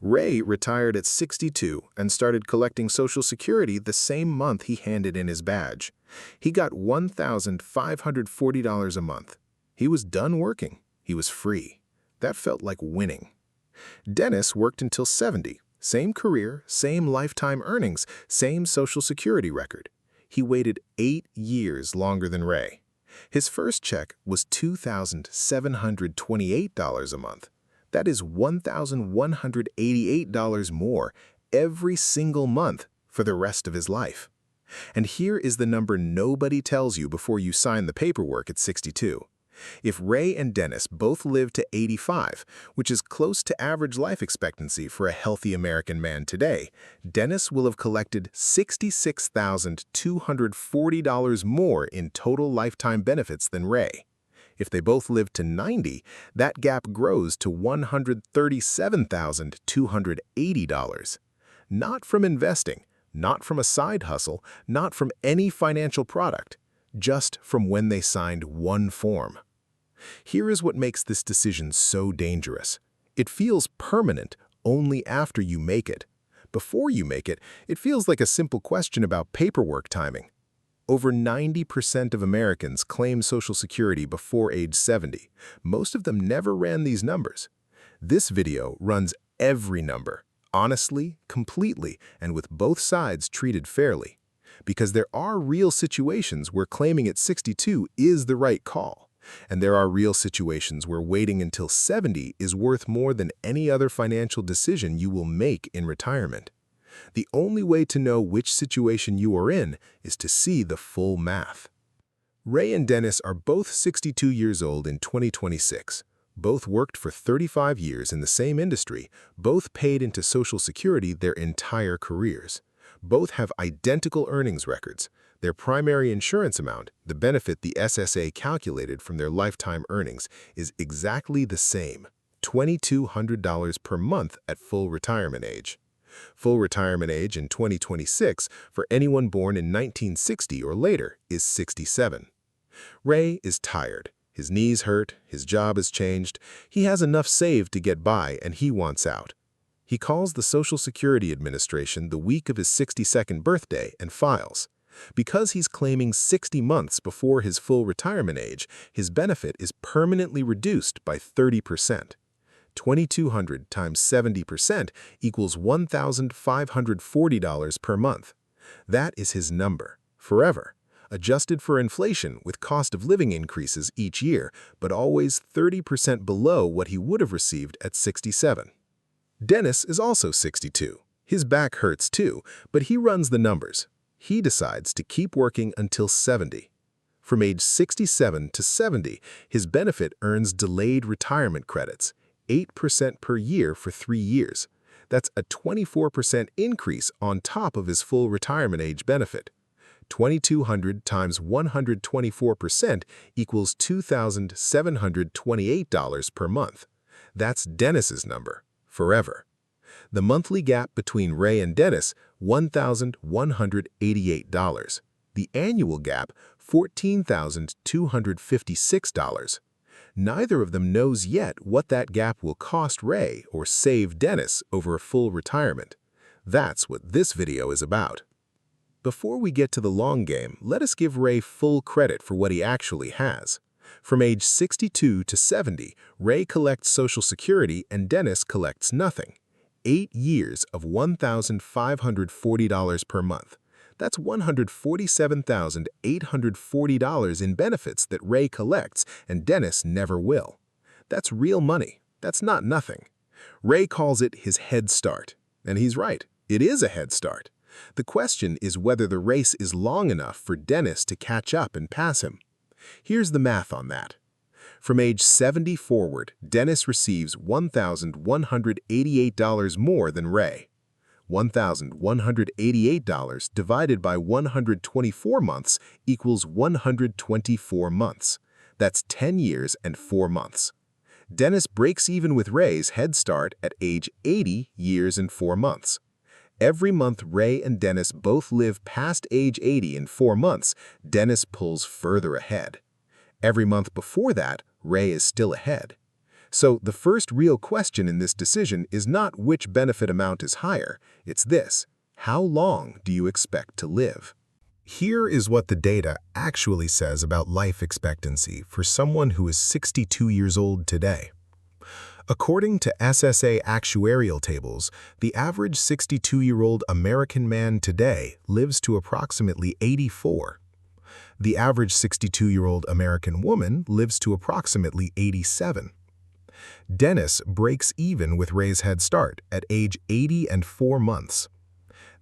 Ray retired at 62 and started collecting Social Security the same month he handed in his badge. He got $1,540 a month. He was done working. He was free. That felt like winning. Dennis worked until 70. Same career, same lifetime earnings, same Social Security record. He waited 8 years longer than Ray. His first check was $2,728 a month. That is $1,188 more every single month for the rest of his life. And here is the number nobody tells you before you sign the paperwork at 62. If Ray and Dennis both lived to 85, which is close to average life expectancy for a healthy American man today, Dennis will have collected $66,240 more in total lifetime benefits than Ray. If they both lived to 90, that gap grows to $137,280. Not from investing, not from a side hustle, not from any financial product, just from when they signed one form. Here is what makes this decision so dangerous. It feels permanent only after you make it. Before you make it, it feels like a simple question about paperwork timing. Over 90% of Americans claim Social Security before age 70. Most of them never ran these numbers. This video runs every number, honestly, completely, and with both sides treated fairly. Because there are real situations where claiming at 62 is the right call. And there are real situations where waiting until 70 is worth more than any other financial decision you will make in retirement. The only way to know which situation you are in is to see the full math. Ray and Dennis are both 62 years old in 2026. Both worked for 35 years in the same industry. Both paid into Social Security their entire careers. Both have identical earnings records. Their primary insurance amount, the benefit the SSA calculated from their lifetime earnings, is exactly the same, $2,200 per month at full retirement age. Full retirement age in 2026 for anyone born in 1960 or later is 67. Ray is tired. His knees hurt, his job has changed, he has enough saved to get by, and he wants out. He calls the Social Security Administration the week of his 62nd birthday and files. Because he's claiming 60 months before his full retirement age, his benefit is permanently reduced by 30%. 2,200 times 70% equals $1,540 per month. That is his number, forever, adjusted for inflation with cost of living increases each year, but always 30% below what he would have received at 67. Dennis is also 62. His back hurts too, but he runs the numbers. He decides to keep working until 70. From age 67 to 70, his benefit earns delayed retirement credits, 8% per year for 3 years. That's a 24% increase on top of his full retirement age benefit. 2,200 times 124% equals $2,728 per month. That's Dennis's number, forever. The monthly gap between Ray and Dennis, $1,188. The annual gap, $14,256. Neither of them knows yet what that gap will cost Ray or save Dennis over a full retirement. That's what this video is about. Before we get to the long game, let us give Ray full credit for what he actually has. From age 62 to 70, Ray collects Social Security and Dennis collects nothing. 8 years of $1,540 per month. That's $147,840 in benefits that Ray collects and Dennis never will. That's real money. That's not nothing. Ray calls it his head start. And he's right. It is a head start. The question is whether the race is long enough for Dennis to catch up and pass him. Here's the math on that. From age 70 forward, Dennis receives $1,188 more than Ray. $1,188 divided by 124 months equals 124 months. That's 10 years and 4 months. Dennis breaks even with Ray's head start at age 80 years and 4 months. Every month Ray and Dennis both live past age 80 in 4 months, Dennis pulls further ahead. Every month before that, Ray is still ahead. So the first real question in this decision is not which benefit amount is higher, it's this: how long do you expect to live? Here is what the data actually says about life expectancy for someone who is 62 years old today. According to SSA actuarial tables, the average 62-year-old American man today lives to approximately 84. The average 62-year-old American woman lives to approximately 87. Dennis breaks even with Ray's Head Start at age 80 and 4 months.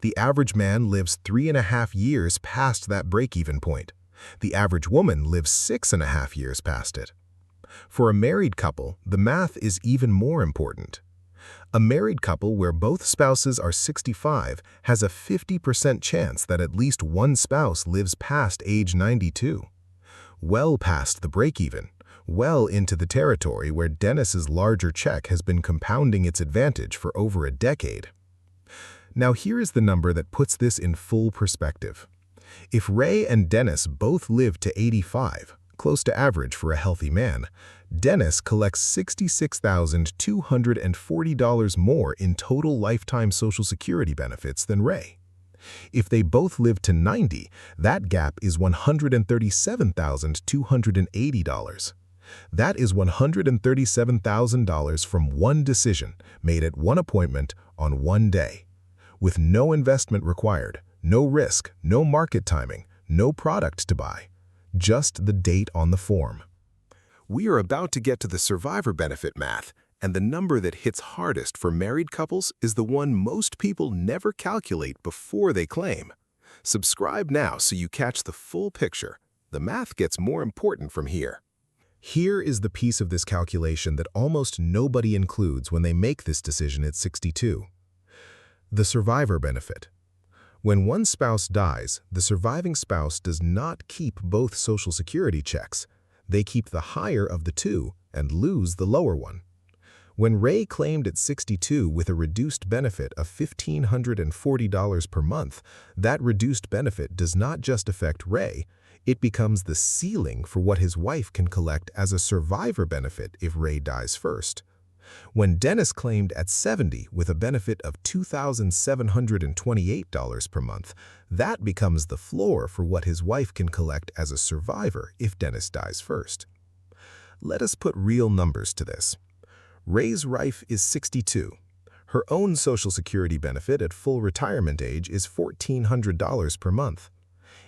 The average man lives 3.5 years past that break-even point. The average woman lives 6.5 years past it. For a married couple, the math is even more important. A married couple where both spouses are 65 has a 50% chance that at least one spouse lives past age 92. Well past the break-even, well into the territory where Dennis's larger check has been compounding its advantage for over a decade. Now here is the number that puts this in full perspective. If Ray and Dennis both live to 85, close to average for a healthy man, Dennis collects $66,240 more in total lifetime Social Security benefits than Ray. If they both live to 90, that gap is $137,280. That is $137,000 from one decision made at one appointment on one day. With no investment required, no risk, no market timing, no product to buy. Just the date on the form. We are about to get to the survivor benefit math, and the number that hits hardest for married couples is the one most people never calculate before they claim. Subscribe now so you catch the full picture. The math gets more important from here. Here is the piece of this calculation that almost nobody includes when they make this decision at 62. The survivor benefit. When one spouse dies, the surviving spouse does not keep both Social Security checks. They keep the higher of the two and lose the lower one. When Ray claimed at 62 with a reduced benefit of $1,540 per month, that reduced benefit does not just affect Ray, it becomes the ceiling for what his wife can collect as a survivor benefit if Ray dies first. When Dennis claimed at 70 with a benefit of $2,728 per month, that becomes the floor for what his wife can collect as a survivor if Dennis dies first. Let us put real numbers to this. Ray's wife is 62. Her own Social Security benefit at full retirement age is $1,400 per month.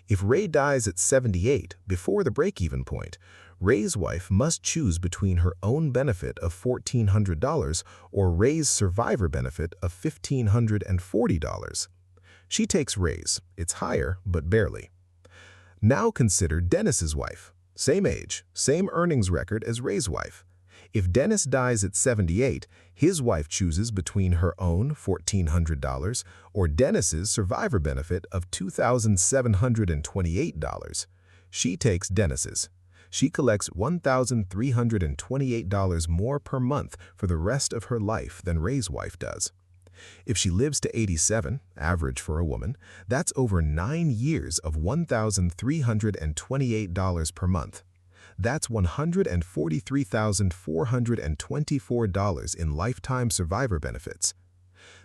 If Ray dies at 78, before the break-even point, Ray's wife must choose between her own benefit of $1,400 or Ray's survivor benefit of $1,540. She takes Ray's. It's higher, but barely. Now consider Dennis's wife. Same age, same earnings record as Ray's wife. If Dennis dies at 78, his wife chooses between her own $1,400 or Dennis's survivor benefit of $2,728. She takes Dennis's. She collects $1,328 more per month for the rest of her life than Ray's wife does. If she lives to 87, average for a woman, that's over 9 years of $1,328 per month. That's $143,424 in lifetime survivor benefits.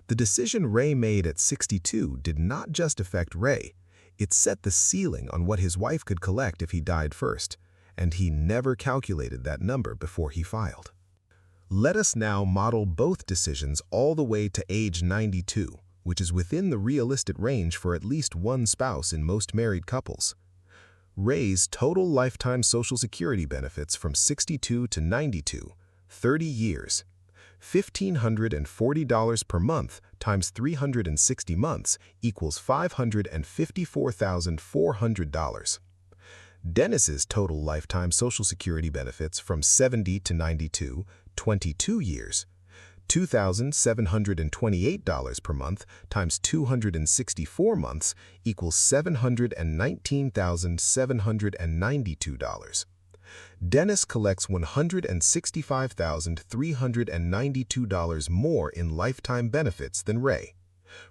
The decision Ray made at 62 did not just affect Ray. It set the ceiling on what his wife could collect if he died first, and he never calculated that number before he filed. Let us now model both decisions all the way to age 92, which is within the realistic range for at least one spouse in most married couples. Ray's total lifetime Social Security benefits from 62 to 92, 30 years. $1,540 per month times 360 months equals $554,400. Dennis's total lifetime Social Security benefits from 70 to 92, 22 years. $2,728 per month times 264 months equals $719,792. Dennis collects $165,392 more in lifetime benefits than Ray,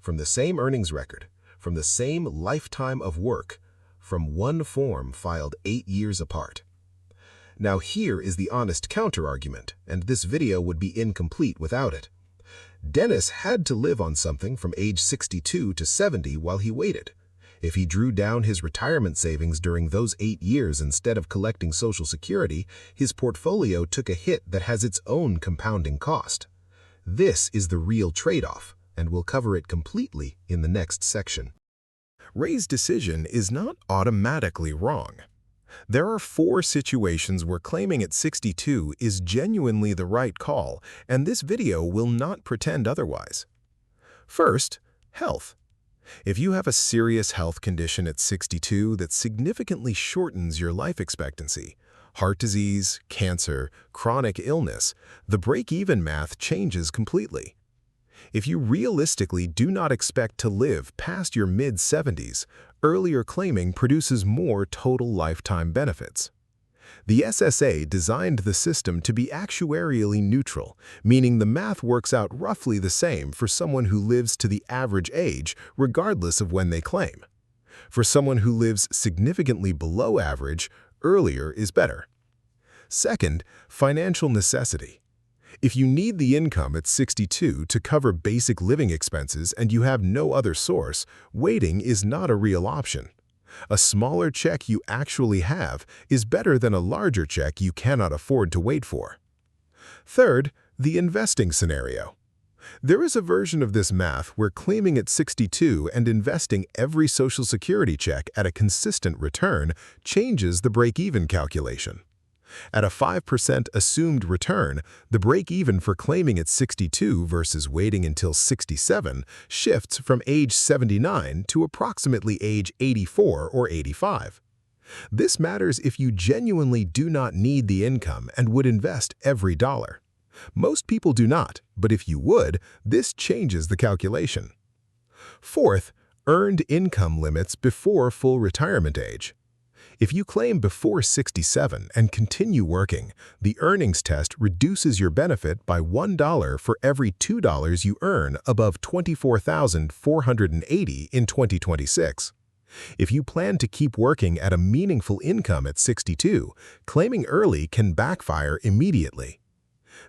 from the same earnings record, from the same lifetime of work, from one form filed 8 years apart. Now here is the honest counter-argument, and this video would be incomplete without it. Dennis had to live on something from age 62 to 70 while he waited. If he drew down his retirement savings during those 8 years instead of collecting Social Security, his portfolio took a hit that has its own compounding cost. This is the real trade-off, and we'll cover it completely in the next section. Ray's decision is not automatically wrong. There are 4 situations where claiming at 62 is genuinely the right call, and this video will not pretend otherwise. First, health. If you have a serious health condition at 62 that significantly shortens your life expectancy, heart disease, cancer, chronic illness, the break-even math changes completely. If you realistically do not expect to live past your mid-70s, earlier claiming produces more total lifetime benefits. The SSA designed the system to be actuarially neutral, meaning the math works out roughly the same for someone who lives to the average age, regardless of when they claim. For someone who lives significantly below average, earlier is better. Second, financial necessity. If you need the income at 62 to cover basic living expenses and you have no other source, waiting is not a real option. A smaller check you actually have is better than a larger check you cannot afford to wait for. Third, the investing scenario. There is a version of this math where claiming at 62 and investing every Social Security check at a consistent return changes the break-even calculation. At a 5% assumed return, the break-even for claiming at 62 versus waiting until 67 shifts from age 79 to approximately age 84 or 85. This matters if you genuinely do not need the income and would invest every dollar. Most people do not, but if you would, this changes the calculation. Fourth, earned income limits before full retirement age. If you claim before 67 and continue working, the earnings test reduces your benefit by $1 for every $2 you earn above $24,480 in 2026. If you plan to keep working at a meaningful income at 62, claiming early can backfire immediately.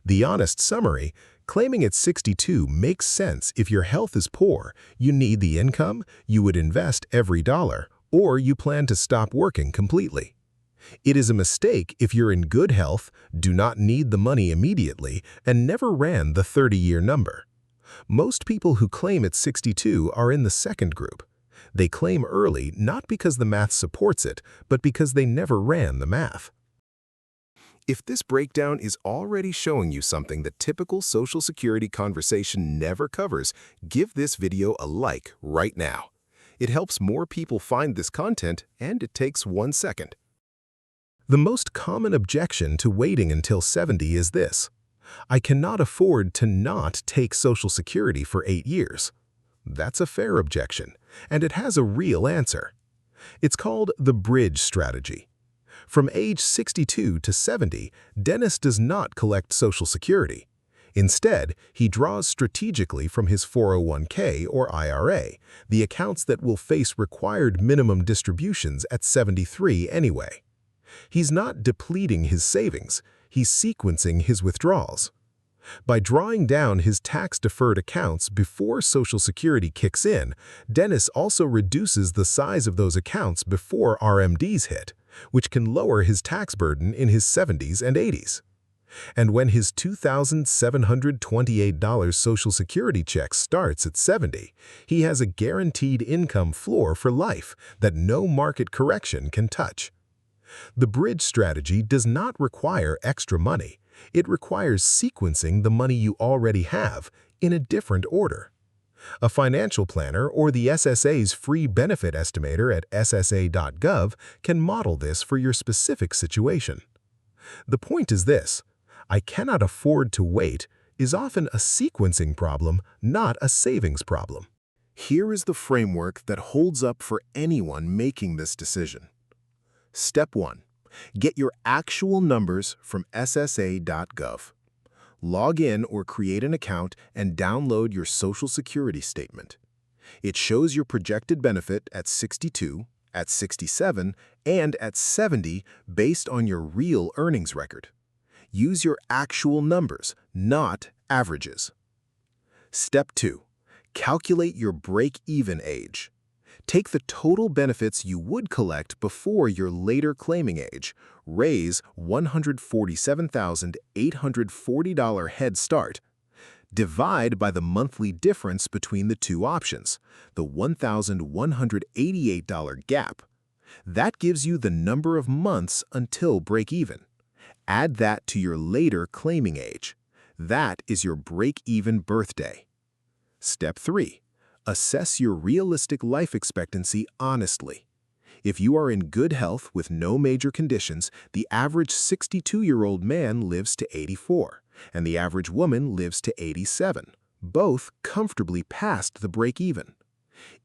The honest summary: claiming at 62 makes sense if your health is poor, you need the income, you would invest every dollar, or you plan to stop working completely. It is a mistake if you're in good health, do not need the money immediately, and never ran the 30-year number. Most people who claim at 62 are in the second group. They claim early not because the math supports it, but because they never ran the math. If this breakdown is already showing you something that typical Social Security conversation never covers, give this video a like right now. It helps more people find this content, and it takes 1 second. The most common objection to waiting until 70 is this: I cannot afford to not take Social Security for 8 years. That's a fair objection, and it has a real answer. It's called the bridge strategy. From age 62 to 70, Dennis does not collect Social Security. Instead, he draws strategically from his 401k or IRA, the accounts that will face required minimum distributions at 73 anyway. He's not depleting his savings, he's sequencing his withdrawals. By drawing down his tax-deferred accounts before Social Security kicks in, Dennis also reduces the size of those accounts before RMDs hit, which can lower his tax burden in his 70s and 80s. And when his $2,728 Social Security check starts at 70, he has a guaranteed income floor for life that no market correction can touch. The bridge strategy does not require extra money. It requires sequencing the money you already have in a different order. A financial planner or the SSA's free benefit estimator at ssa.gov can model this for your specific situation. The point is this: I cannot afford to wait is often a sequencing problem, not a savings problem. Here is the framework that holds up for anyone making this decision. Step 1. Get your actual numbers from ssa.gov. Log in or create an account and download your Social Security statement. It shows your projected benefit at 62, at 67, and at 70 based on your real earnings record. Use your actual numbers, not averages. Step 2. Calculate your break-even age. Take the total benefits you would collect before your later claiming age, raise $147,840 head start, divide by the monthly difference between the two options, the $1,188 gap. That gives you the number of months until break-even. Add that to your later claiming age. That is your break-even birthday. Step 3. Assess your realistic life expectancy honestly. If you are in good health with no major conditions, the average 62-year-old man lives to 84, and the average woman lives to 87, both comfortably past the break-even.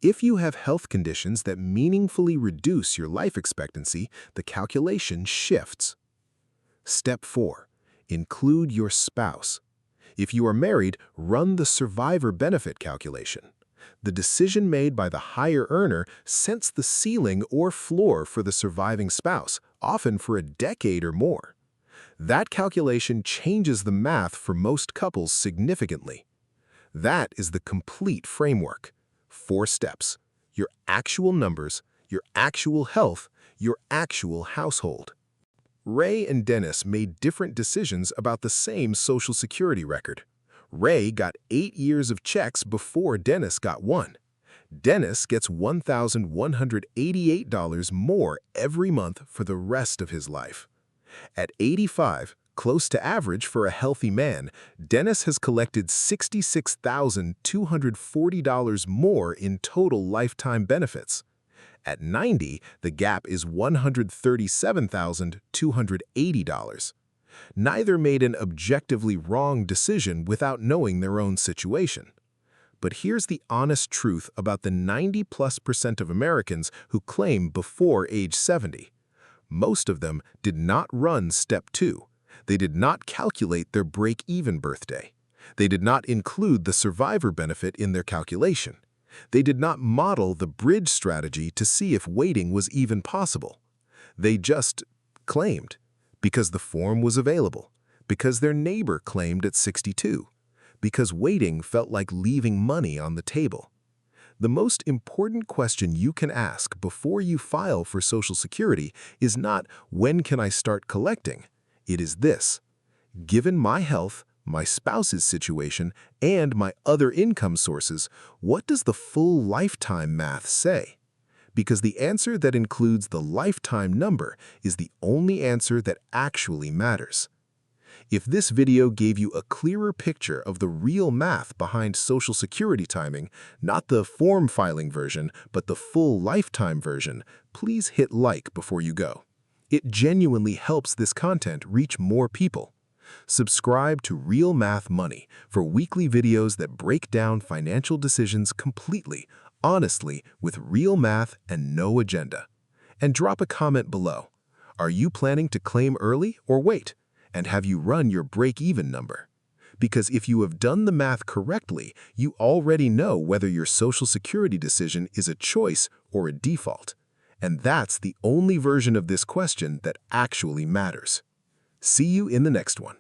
If you have health conditions that meaningfully reduce your life expectancy, the calculation shifts. Step 4. Include your spouse. If you are married, run the survivor benefit calculation. The decision made by the higher earner sets the ceiling or floor for the surviving spouse, often for a decade or more. That calculation changes the math for most couples significantly. That is the complete framework. 4 steps: your actual numbers, your actual health, your actual household. Ray and Dennis made different decisions about the same Social Security record. Ray got 8 years of checks before Dennis got one. Dennis gets $1,188 more every month for the rest of his life. At 85, close to average for a healthy man, Dennis has collected $66,240 more in total lifetime benefits. At 90, the gap is $137,280. Neither made an objectively wrong decision without knowing their own situation. But here's the honest truth about the 90+% of Americans who claim before age 70. Most of them did not run Step 2. They did not calculate their break-even birthday. They did not include the survivor benefit in their calculation. They did not model the bridge strategy to see if waiting was even possible. They just claimed, because the form was available, because their neighbor claimed at 62, because waiting felt like leaving money on the table. The most important question you can ask before you file for Social Security is not, when can I start collecting? It is this: given my health, my spouse's situation, and my other income sources, what does the full lifetime math say? Because the answer that includes the lifetime number is the only answer that actually matters. If this video gave you a clearer picture of the real math behind Social Security timing, not the form filing version, but the full lifetime version, please hit like before you go. It genuinely helps this content reach more people. Subscribe to Real Math Money for weekly videos that break down financial decisions completely, honestly, with real math and no agenda. And drop a comment below. Are you planning to claim early or wait? And have you run your break-even number? Because if you have done the math correctly, you already know whether your Social Security decision is a choice or a default. And that's the only version of this question that actually matters. See you in the next one.